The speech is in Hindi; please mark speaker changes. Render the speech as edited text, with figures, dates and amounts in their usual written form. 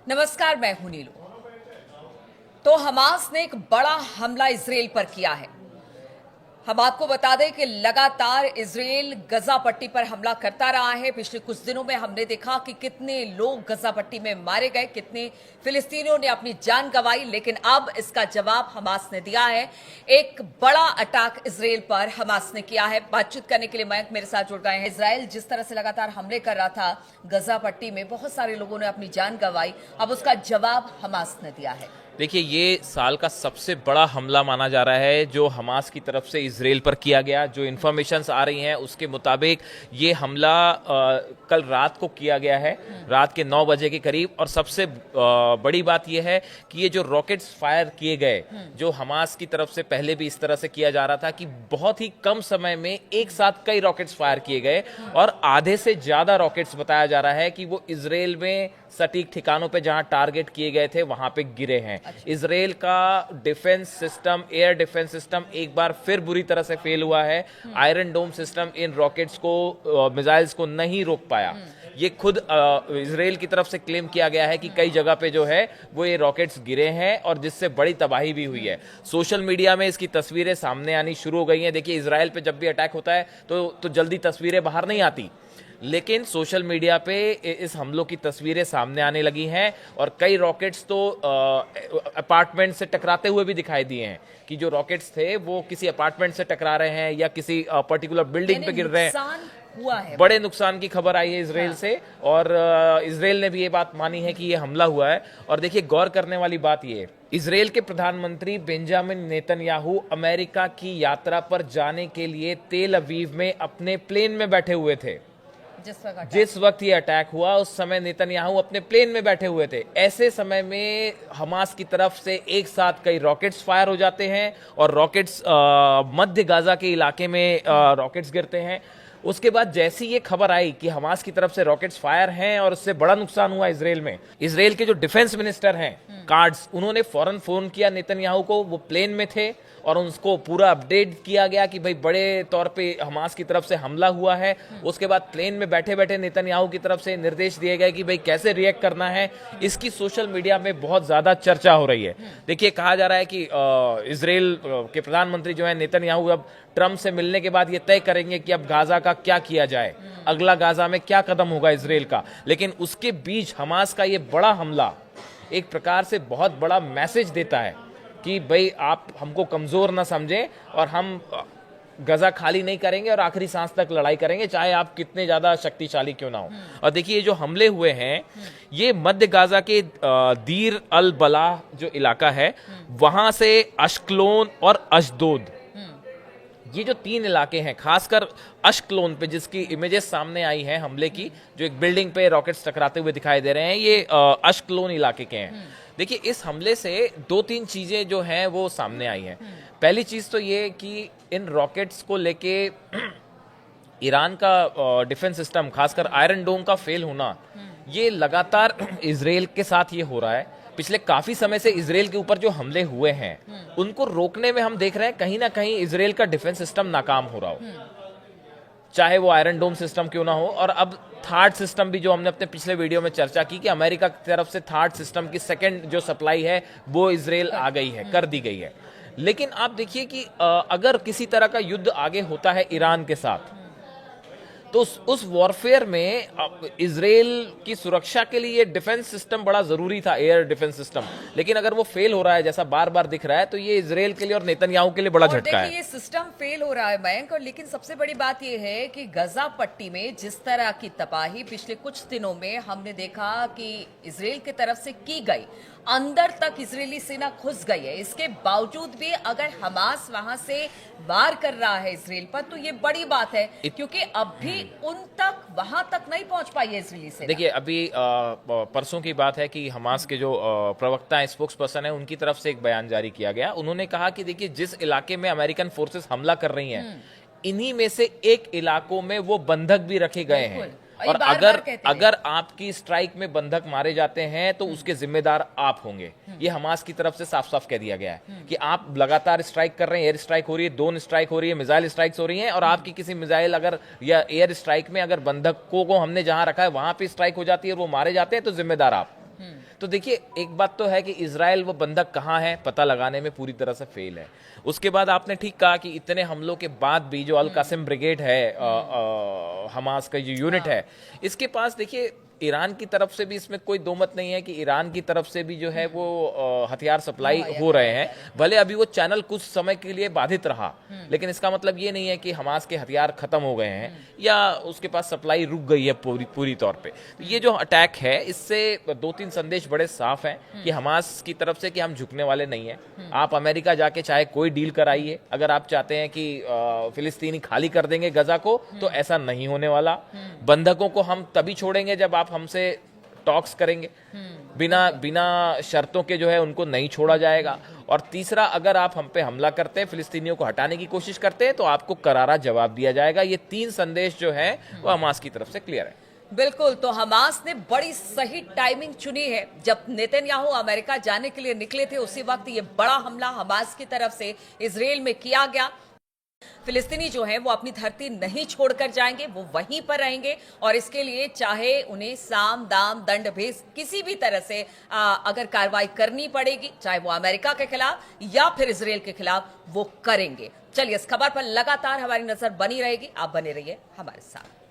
Speaker 1: नमस्कार, मैं हूं नीलू। तो हमास ने एक बड़ा हमला इजराइल पर किया है। हम आपको बता दें कि लगातार इजराइल गजा पट्टी पर हमला करता रहा है। पिछले कुछ दिनों में हमने देखा कि कितने लोग गजा पट्टी में मारे गए, कितने फिलिस्तीनियों ने अपनी जान गंवाई, लेकिन अब इसका जवाब हमास ने दिया है। एक बड़ा अटैक इजराइल पर हमास ने किया है। बातचीत करने के लिए मयंक मेरे साथ जुड़ गए हैं। इजराइल जिस तरह से लगातार हमले कर रहा था गजा पट्टी में, बहुत सारे लोगों ने अपनी जान गंवाई, अब उसका जवाब हमास ने दिया है।
Speaker 2: देखिए, ये साल का सबसे बड़ा हमला माना जा रहा है जो हमास की तरफ से इजराइल पर किया गया। जो इन्फॉर्मेशंस आ रही हैं उसके मुताबिक ये हमला कल रात को किया गया है, रात के 9 बजे के करीब। और सबसे बड़ी बात यह है कि ये जो रॉकेट्स फायर किए गए, जो हमास की तरफ से पहले भी इस तरह से किया जा रहा था कि बहुत ही कम समय में एक साथ कई रॉकेट्स फायर किए गए, और आधे से ज्यादा रॉकेट्स बताया जा रहा है कि वो इजराइल में सटीक ठिकानों पे जहां टारगेट किए गए थे वहां पे गिरे हैं। इजराइल का defence system, air defence system एक बार फिर बुरी तरह से फेल हुआ है। आयरन डोम सिस्टम इन रॉकेट्स को, मिसाइल्स को नहीं रोक पाया। ये खुद इजराइल की तरफ से क्लेम किया गया है कि कई जगह पे जो है वो ये रॉकेट्स गिरे हैं और जिससे बड़ी तबाही भी हुई है। सोशल मीडिया में इसकी तस्वीरें सामने आनी शुरू हो गई हैं। देखिए, इजराइल पे जब भी अटैक होता है तो जल्दी तस्वीरें बाहर नहीं आती, लेकिन सोशल मीडिया पे इस हमलों की तस्वीरें सामने आने लगी हैं और कई रॉकेट्स तो अपार्टमेंट से टकराते हुए भी दिखाई दिए हैं कि जो रॉकेट्स थे वो किसी अपार्टमेंट से टकरा रहे हैं या किसी पर्टिकुलर बिल्डिंग पे गिर रहे हैं।
Speaker 1: हुआ है,
Speaker 2: बड़े नुकसान की खबर आई है इजराइल से, और इजराइल ने भी ये बात मानी है कि ये हमला हुआ है। और देखिए, गौर करने वाली बात ये, इजराइल के प्रधानमंत्री बेंजामिन नेतन्याहू अमेरिका की यात्रा पर जाने के लिए तेल अवीव में अपने प्लेन में बैठे हुए थे। जिस वक्त ये अटैक हुआ उस समय नेतन्याहू अपने प्लेन में बैठे हुए थे। ऐसे समय में हमास की तरफ से एक साथ कई रॉकेट्स फायर हो जाते हैं और रॉकेट्स मध्य गाजा के इलाके में रॉकेट्स गिरते हैं। उसके बाद जैसी ये खबर आई कि हमास की तरफ से रॉकेट्स फायर हैं और उससे बड़ा नुकसान हुआ इजराइल में, इजराइल के जो डिफेंस मिनिस्टर हैं कार्ड्स, उन्होंने फौरन फोन किया नेतन्याहू को। वो प्लेन में थे और उनको पूरा अपडेट किया गया कि भाई बड़े तौर पे हमास की तरफ से हमला हुआ है। उसके बाद प्लेन में बैठे बैठे नेतन्याहू की तरफ से निर्देश दिए गए कि भाई कैसे रिएक्ट करना है। इसकी सोशल मीडिया में बहुत ज्यादा चर्चा हो रही है। देखिए, कहा जा रहा है कि इजराइल के प्रधानमंत्री जो है नेतन्याहू अब ट्रंप से मिलने के बाद ये तय करेंगे कि अब गाजा का क्या किया जाए, अगला गाजा में क्या कदम होगा इजराइल का। लेकिन उसके बीच हमास का ये बड़ा हमला एक प्रकार से बहुत बड़ा मैसेज देता है कि भाई आप हमको कमजोर ना समझें और हम गजा खाली नहीं करेंगे और आखिरी सांस तक लड़ाई करेंगे, चाहे आप कितने ज्यादा शक्तिशाली क्यों ना हो। और देखिए, ये जो हमले हुए हैं ये मध्य गाजा के दीर अल बलाह जो इलाका है वहां से अश्कलोन और अशदोद, ये जो 3 इलाके हैं, खासकर अश्कलोन पे जिसकी इमेजेस सामने आई हैं हमले की, जो एक बिल्डिंग पे रॉकेट्स टकराते हुए दिखाई दे रहे हैं, ये अश्कलोन इलाके के हैं। देखिए, इस हमले से 2-3 चीजें जो हैं वो सामने आई हैं। पहली चीज तो ये कि इन रॉकेट्स को लेके ईरान का डिफेंस सिस्टम, खासकर आयरन डोम का फेल होना, ये लगातार इजराइल के साथ ये हो रहा है। पिछले काफी समय से इजराइल के ऊपर जो हमले हुए हैं उनको रोकने में हम देख रहे हैं कहीं ना कहीं इजराइल का डिफेंस सिस्टम नाकाम हो रहा हो, चाहे वो आयरन डोम सिस्टम क्यों ना हो। और अब थार्ड सिस्टम भी, जो हमने अपने पिछले वीडियो में चर्चा की कि अमेरिका की तरफ से थार्ड सिस्टम की सेकंड जो सप्लाई है वो इजराइल आ गई है, कर दी गई है। लेकिन आप देखिए कि अगर किसी तरह का युद्ध आगे होता है ईरान के साथ, तो उस वॉरफेयर में इजराइल की सुरक्षा के लिए डिफेंस सिस्टम बड़ा जरूरी था, एयर डिफेंस सिस्टम। लेकिन अगर वो फेल हो रहा है जैसा बार बार दिख रहा है, तो ये इजराइल के लिए और नेतन्याहू के लिए बड़ा झटका है।
Speaker 1: ये सिस्टम फेल हो रहा है मयंक, और लेकिन सबसे बड़ी बात ये है कि गजा पट्टी में जिस तरह की तबाही पिछले कुछ दिनों में हमने देखा कि इजराइल की तरफ से की गई, अंदर तक इजरायली सेना घुस गई है। इसके बावजूद भी अगर हमास वहां से वार कर रहा है इजराइल पर, तो ये बड़ी बात है, क्योंकि अब भी उन तक, वहां तक नहीं पहुंच पाई है इजरायली सेना।
Speaker 2: देखिए, अभी परसों की बात है कि हमास के जो प्रवक्ता है, स्पोक्स पर्सन है, उनकी तरफ से एक बयान जारी किया गया। उन्होंने कहा कि देखिए, जिस इलाके में अमेरिकन फोर्सेस हमला कर रही हैं, इन्हीं में से एक इलाकों में वो बंधक भी रखे गए हैं। और अगर आपकी स्ट्राइक में बंधक मारे जाते हैं तो उसके जिम्मेदार आप होंगे। ये हमास की तरफ से साफ साफ कह दिया गया है कि आप लगातार स्ट्राइक कर रहे हैं, एयर स्ट्राइक हो रही है, ड्रोन स्ट्राइक हो रही है, मिसाइल स्ट्राइक्स हो रही हैं, और आपकी किसी मिसाइल अगर या एयर स्ट्राइक में अगर बंधकों को हमने जहां रखा है वहां पे स्ट्राइक हो जाती है और वो मारे जाते हैं, तो जिम्मेदार आप। तो देखिए, एक बात तो है कि इजराइल वो बंधक कहाँ है पता लगाने में पूरी तरह से फेल है। उसके बाद आपने ठीक कहा कि इतने हमलों के बाद भी जो अल कासिम ब्रिगेड है, हमास का जो यूनिट है, इसके पास देखिए ईरान की तरफ से भी इसमें कोई दो मत नहीं है कि ईरान की तरफ से भी जो है वो हथियार सप्लाई हो रहे हैं। भले अभी वो चैनल कुछ समय के लिए बाधित रहा, लेकिन इसका मतलब ये नहीं है कि हमास के हथियार खत्म हो गए हैं या उसके पास सप्लाई रुक गई है पूरी तौर पे। तो ये जो अटैक है, इससे 2-3 संदेश बड़े साफ हैं कि हमास की तरफ से कि हम झुकने वाले नहीं हैं। आप अमेरिका जाके चाहे कोई डील कराइए, अगर आप चाहते हैं कि फिलिस्तीनी खाली कर देंगे गजा को, तो ऐसा नहीं होने वाला। बंधकों को हम तभी छोड़ेंगे जब आप हमसे टॉक्स करेंगे। बिना शर्तों के जो है उनको नहीं छोड़ा जाएगा। और तीसरा, अगर आप हम पे हमला करते हैं, फिलिस्तीनियों को हटाने की कोशिश करते हैं, तो आपको करारा जवाब दिया जाएगा। ये 3 संदेश जो है वो हमास की तरफ से क्लियर है।
Speaker 1: बिल्कुल, तो हमास ने बड़ी सही टाइमिंग चुनी है। जब नेतन्याहू अमेरिका जाने के लिए निकले थे, उसी वक्त ये बड़ा हमला हमास की तरफ से इजराइल में किया गया। फिलिस्तीनी जो हैं वो अपनी धरती नहीं छोड़कर जाएंगे, वो वहीं पर रहेंगे और इसके लिए चाहे उन्हें साम दाम दंड भेद किसी भी तरह से अगर कार्रवाई करनी पड़ेगी, चाहे वो अमेरिका के खिलाफ या फिर इजराइल के खिलाफ, वो करेंगे। चलिए, इस खबर पर लगातार हमारी नजर बनी रहेगी। आप बने रहिए हमारे साथ।